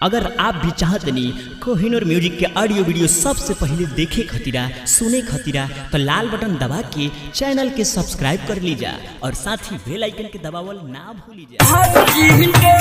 अगर आप भी चाहते नहीं कोहिनूर म्यूजिक के ऑडियो वीडियो सबसे पहले देखे खतीरा सुने खतीरा तो लाल बटन दबा के चैनल के सब्सक्राइब कर लीजा और साथ ही बेल आइकन के दबावल ना भूलिजा।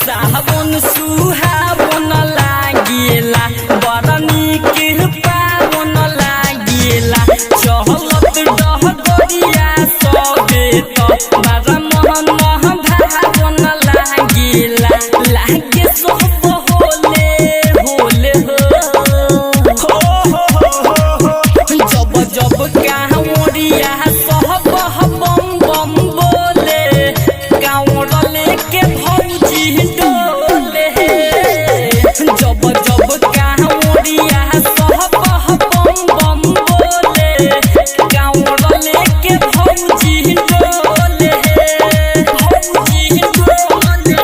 सावन सुहावन लागिला बरनी के पावन लागिला चहलत डहगरिया सबे तो बारा मोहन मोहन भावन लागिला लागे सब होले होले हो जब जब कांवरिया सब बम बम बोले कांवरले के भौजी डोले जब जब कांवरिया सब बम बम बोले कांवरले के भौजी डोले भौजी डोले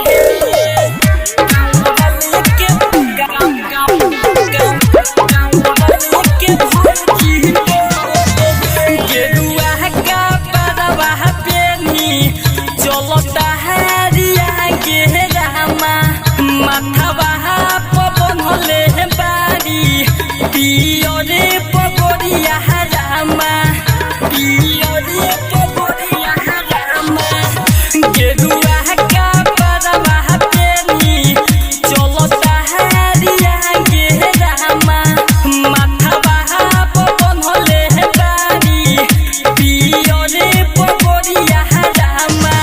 कांवरले के कांवरले के भौजी डोले गेरुआ का परवा पेनी चलता हरिया के रामा माथवा पवन होले बारी पियरे पगोरिया रामा पियरे पगोरिया रामा गेरुआ का परवा पेनी चलता हरिया के रामा माथवा पवन होले बारी पियरे पगोरिया रामा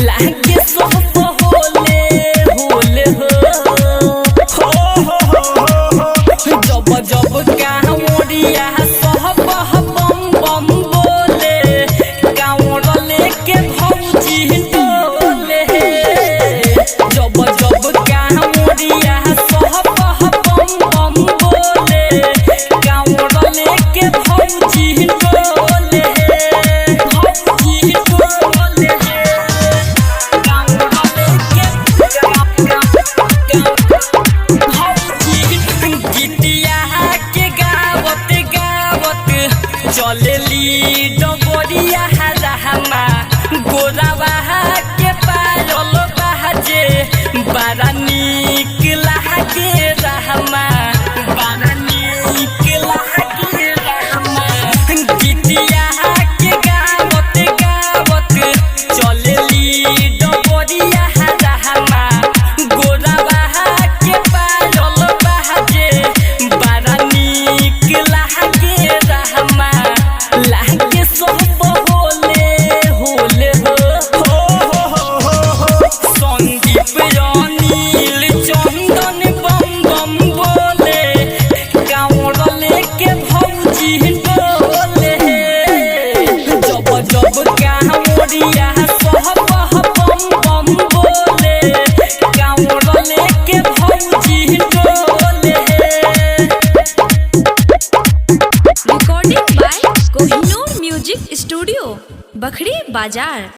लागे सब होले होले जब जब कांवरिया सब बम बम बोले कांवरले के भौजी डोले जब जब कांवरिया सब बम बम बोले कांवरले के भौजी डोले भौजी डोले गिटिया के गावत गावत चलेली डबरिया रहमा गोरावा के पायल बाजे बड़ा नीक लागे रहमा बड़ा नीक लागे रहमा गिटिया के गावत गावत चलेली डबरिया रहमा गोरावा के पायल बाजे बड़ा नीक लागे रहमा लागे सब होले होले संदीप अनिल चंदन बम बम बोले कांवरले के भौजी डोले जब जब कांवरिया सब बम बम बोले कांवरले के भौजी डोले। Recording by Kohinoor music studio Bakhri बाजार।